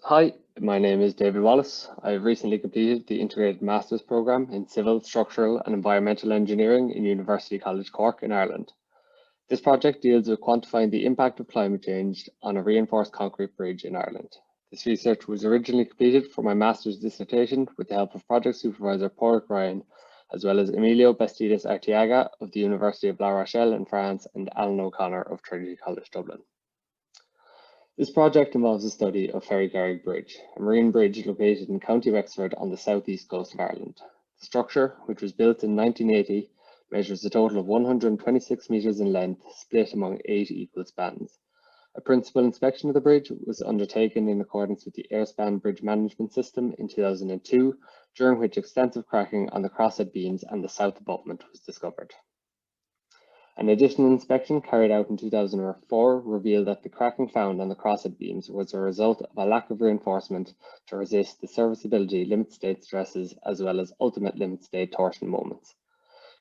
Hi, my name is David Wallace. I have recently completed the Integrated Master's Programme in Civil, Structural and Environmental Engineering in University College Cork in Ireland. This project deals with quantifying the impact of climate change on a reinforced concrete bridge in Ireland. This research was originally completed for my master's dissertation with the help of project supervisor Paraic, as well as Emilio Bastidas Arteaga of the University of La Rochelle in France and Alan O'Connor of Trinity College Dublin. This project involves a study of Paraic Bridge, a marine bridge located in County Wexford on the southeast coast of Ireland. The structure, which was built in 1980, measures a total of 126 metres in length, split among 8 equal spans. A principal inspection of the bridge was undertaken in accordance with the Airspan Bridge Management System in 2002, during which extensive cracking on the crosshead beams and the south abutment was discovered. An additional inspection carried out in 2004 revealed that the cracking found on the crosshead beams was a result of a lack of reinforcement to resist the serviceability limit state stresses as well as ultimate limit state torsion moments.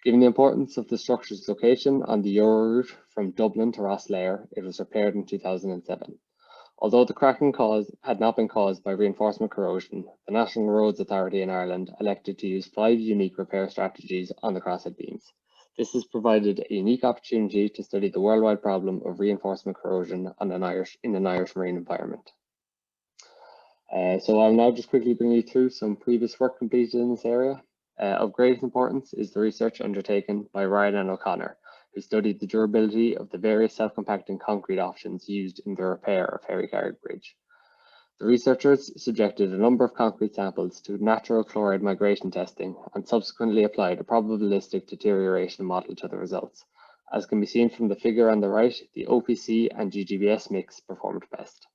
Given the importance of the structure's location on the Euro route from Dublin to Rosslare, it was repaired in 2007. Although the cracking had not been caused by reinforcement corrosion, the National Roads Authority in Ireland elected to use 5 unique repair strategies on the crosshead beams. This has provided a unique opportunity to study the worldwide problem of reinforcement corrosion in an Irish marine environment. So I'll now just quickly bring you through some previous work completed in this area. Of greatest importance is the research undertaken by Ryan and O'Connor, who studied the durability of the various self-compacting concrete options used in the repair of Paraic Bridge. The researchers subjected a number of concrete samples to natural chloride migration testing and subsequently applied a probabilistic deterioration model to the results. As can be seen from the figure on the right, the OPC and GGBS mix performed best.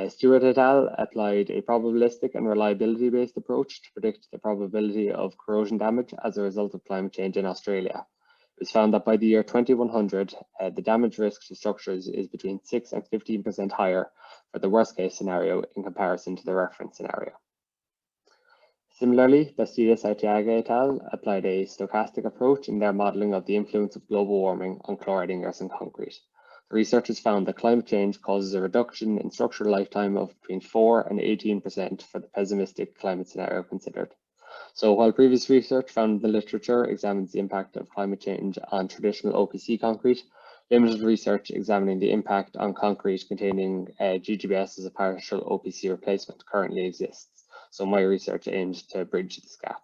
Stewart et al. Applied a probabilistic and reliability-based approach to predict the probability of corrosion damage as a result of climate change in Australia. It was found that by the year 2100, the damage risk to structures is between 6 and 15% higher for the worst case scenario in comparison to the reference scenario. Similarly, Bastidas Arteaga et al. Applied a stochastic approach in their modelling of the influence of global warming on chloride ingress in concrete. The researchers found that climate change causes a reduction in structural lifetime of between 4 and 18% for the pessimistic climate scenario considered. So while previous research found in the literature examines the impact of climate change on traditional OPC concrete, limited research examining the impact on concrete containing GGBS as a partial OPC replacement currently exists. So my research aims to bridge this gap.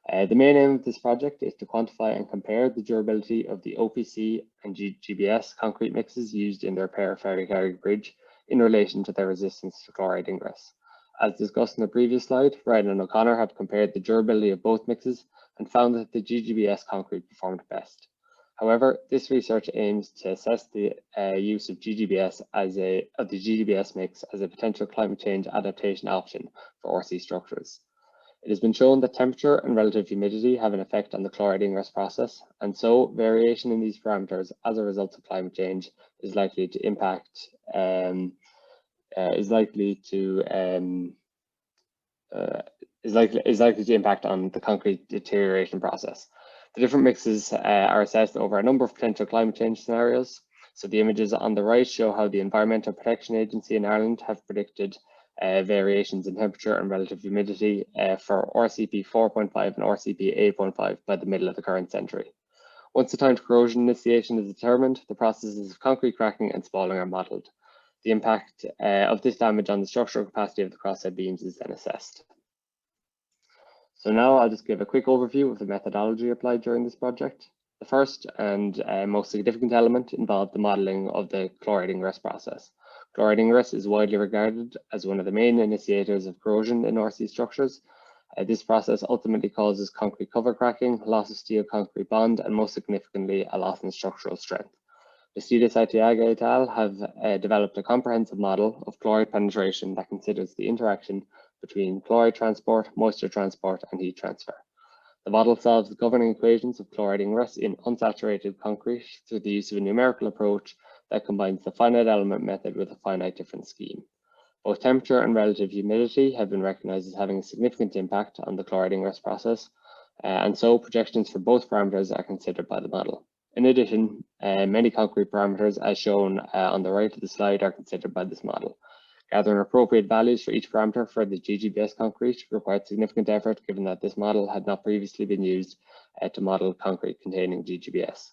The main aim of this project is to quantify and compare the durability of the OPC and GGBS concrete mixes used in the repair of Paraic Bridge in relation to their resistance to chloride ingress. As discussed in the previous slide, Ryan and O'Connor have compared the durability of both mixes and found that the GGBS concrete performed best. However, this research aims to assess the use of the GGBS mix as a potential climate change adaptation option for RC structures. It has been shown that temperature and relative humidity have an effect on the chloride ingress process, and so variation in these parameters as a result of climate change is likely to impact on the concrete deterioration process. The different mixes are assessed over a number of potential climate change scenarios. So the images on the right show how the Environmental Protection Agency in Ireland have predicted variations in temperature and relative humidity for RCP 4.5 and RCP 8.5 by the middle of the current century. Once the time to corrosion initiation is determined, the processes of concrete cracking and spalling are modelled. The impact of this damage on the structural capacity of the crosshead beams is then assessed. So now I'll just give a quick overview of the methodology applied during this project. The first and most significant element involved the modelling of the chloride ingress process. Chloride ingress is widely regarded as one of the main initiators of corrosion in RC structures. This process ultimately causes concrete cover cracking, loss of steel concrete bond, and most significantly, a loss in structural strength. Bastidas Arteaga et al. Have developed a comprehensive model of chloride penetration that considers the interaction between chloride transport, moisture transport, and heat transfer. The model solves the governing equations of chloride ingress in unsaturated concrete through the use of a numerical approach that combines the finite element method with a finite difference scheme. Both temperature and relative humidity have been recognized as having a significant impact on the chloride ingress process, and so projections for both parameters are considered by the model. In addition, many concrete parameters, as shown on the right of the slide, are considered by this model. Gathering appropriate values for each parameter for the GGBS concrete required significant effort, given that this model had not previously been used to model concrete containing GGBS.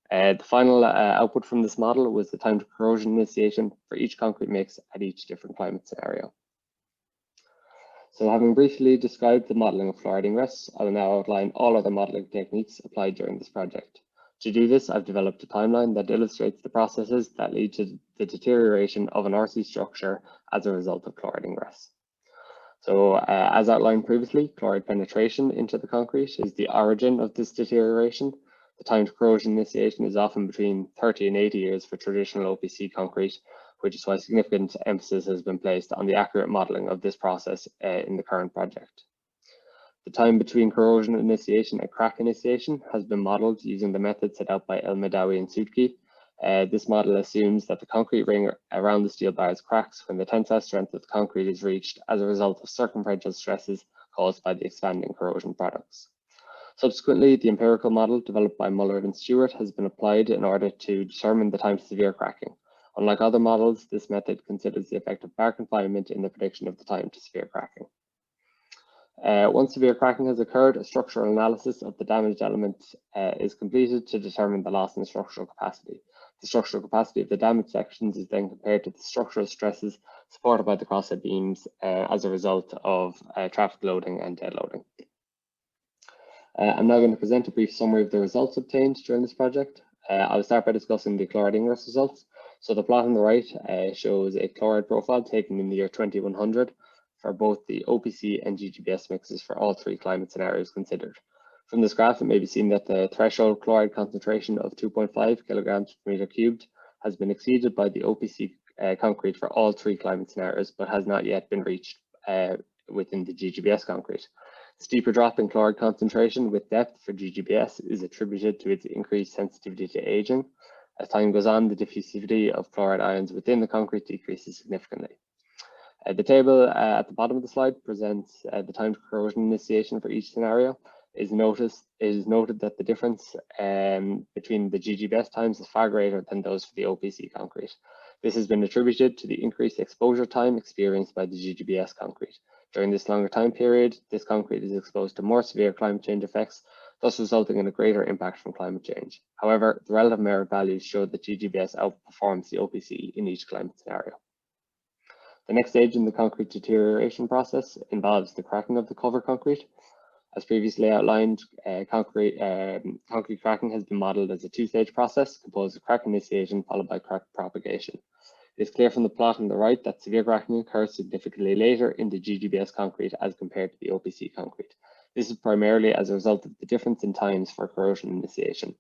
The final output from this model was the time to corrosion initiation for each concrete mix at each different climate scenario. So having briefly described the modelling of fluoriding rests, I will now outline all other modelling techniques applied during this project. To do this, I've developed a timeline that illustrates the processes that lead to the deterioration of an RC structure as a result of fluoriding rests. So as outlined previously, chloride penetration into the concrete is the origin of this deterioration. The time to corrosion initiation is often between 30 and 80 years for traditional OPC concrete, which is why significant emphasis has been placed on the accurate modelling of this process in the current project. The time between corrosion initiation and crack initiation has been modelled using the method set out by El-Madawi and Sutki. This model assumes that the concrete ring around the steel bars cracks when the tensile strength of the concrete is reached as a result of circumferential stresses caused by the expanding corrosion products. Subsequently, the empirical model developed by Mullard and Stewart has been applied in order to determine the time to severe cracking. Unlike other models, this method considers the effect of bar confinement in the prediction of the time to severe cracking. Once severe cracking has occurred, a structural analysis of the damaged element is completed to determine the loss in structural capacity. The structural capacity of the damaged sections is then compared to the structural stresses supported by the crosshead beams as a result of traffic loading and dead loading. I'm now going to present a brief summary of the results obtained during this project. I'll start by discussing the chloride rest results. So the plot on the right shows a chloride profile taken in the year 2100 for both the OPC and GGBS mixes for all three climate scenarios considered. From this graph, it may be seen that the threshold chloride concentration of 2.5 kilograms per meter cubed has been exceeded by the OPC concrete for all three climate scenarios, but has not yet been reached within the GGBS concrete. The steeper drop in chloride concentration with Dept for GGBS is attributed to its increased sensitivity to aging. As time goes on, the diffusivity of chloride ions within the concrete decreases significantly. The table at the bottom of the slide presents the time to corrosion initiation for each scenario. It is noted that the difference between the GGBS times is far greater than those for the OPC concrete. This has been attributed to the increased exposure time experienced by the GGBS concrete. During this longer time period, this concrete is exposed to more severe climate change effects, thus resulting in a greater impact from climate change. However, the relative merit values show that GGBS outperforms the OPC in each climate scenario. The next stage in the concrete deterioration process involves the cracking of the cover concrete. As previously outlined, concrete cracking has been modelled as a two-stage process composed of crack initiation followed by crack propagation. It is clear from the plot on the right that severe cracking occurs significantly later in the GGBS concrete as compared to the OPC concrete. This is primarily as a result of the difference in times for corrosion initiation.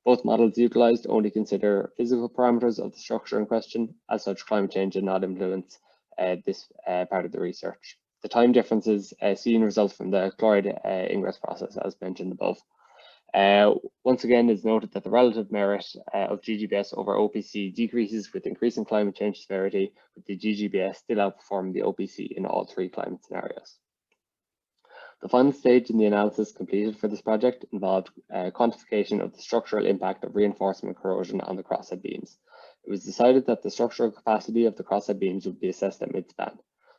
Both models utilised only consider physical parameters of the structure in question. As such, climate change did not influence this part of the research. The time differences seen result from the chloride ingress process as mentioned above. Once again, it's noted that the relative merit of GGBS over OPC decreases with increasing climate change severity, with the GGBS still outperforming the OPC in all three climate scenarios. The final stage in the analysis completed for this project involved quantification of the structural impact of reinforcement corrosion on the crosshead beams. It was decided that the structural capacity of the crosshead beams would be assessed at mid-span.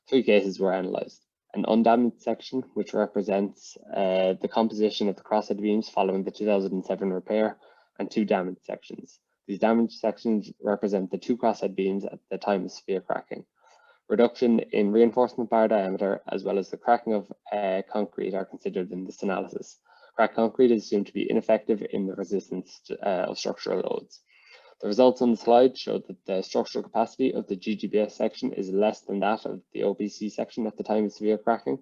Three cases were analysed. An undamaged section, which represents the composition of the crosshead beams following the 2007 repair, and two damaged sections. These damaged sections represent the two crosshead beams at the time of severe cracking. Reduction in reinforcement bar diameter, as well as the cracking of concrete, are considered in this analysis. Cracked concrete is assumed to be ineffective in the resistance of structural loads. The results on the slide show that the structural capacity of the GGBS section is less than that of the OPC section at the time of severe cracking.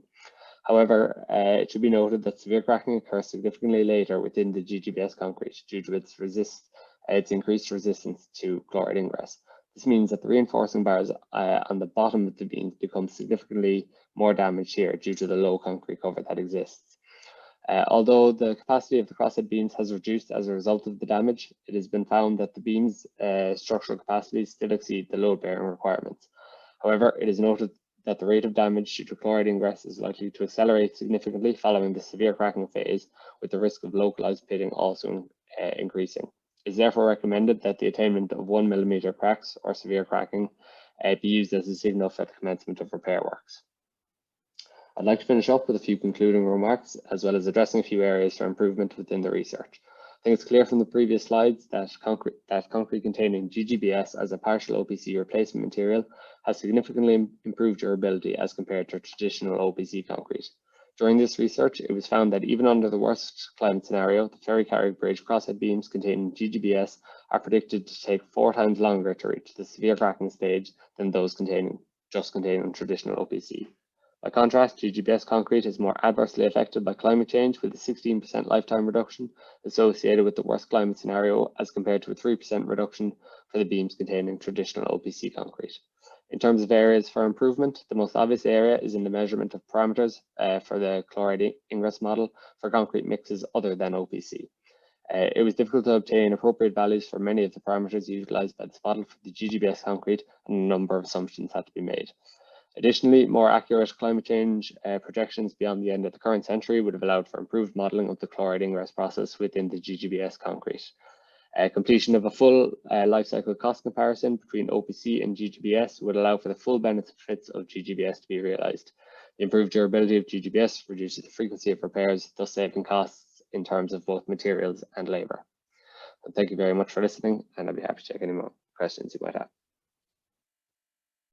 However, it should be noted that severe cracking occurs significantly later within the GGBS concrete due to its increased resistance to chloride ingress. This means that the reinforcing bars on the bottom of the beams become significantly more damaged here due to the low concrete cover that exists. Although the capacity of the crosshead beams has reduced as a result of the damage, it has been found that the beams' structural capacities still exceed the load-bearing requirements. However, it is noted that the rate of damage due to chloride ingress is likely to accelerate significantly following the severe cracking phase, with the risk of localized pitting also increasing. It is therefore recommended that the attainment of 1 mm cracks or severe cracking be used as a signal for the commencement of repair works. I'd like to finish up with a few concluding remarks, as well as addressing a few areas for improvement within the research. I think it's clear from the previous slides that concrete containing GGBS as a partial OPC replacement material has significantly improved durability as compared to traditional OPC concrete. During this research, it was found that even under the worst climate scenario, the Paraic bridge crosshead beams containing GGBS are predicted to take 4 times longer to reach the severe cracking stage than those containing traditional OPC. By contrast, GGBS concrete is more adversely affected by climate change, with a 16% lifetime reduction associated with the worst climate scenario as compared to a 3% reduction for the beams containing traditional OPC concrete. In terms of areas for improvement, the most obvious area is in the measurement of parameters for the chloride ingress model for concrete mixes other than OPC. It was difficult to obtain appropriate values for many of the parameters utilized by this model for the GGBS concrete, and a number of assumptions had to be made. Additionally, more accurate climate change projections beyond the end of the current century would have allowed for improved modelling of the chloride ingress process within the GGBS concrete. Completion of a full life cycle cost comparison between OPC and GGBS would allow for the full benefits of GGBS to be realised. The improved durability of GGBS reduces the frequency of repairs, thus saving costs in terms of both materials and labour. Thank you very much for listening, and I'll be happy to take any more questions you might have.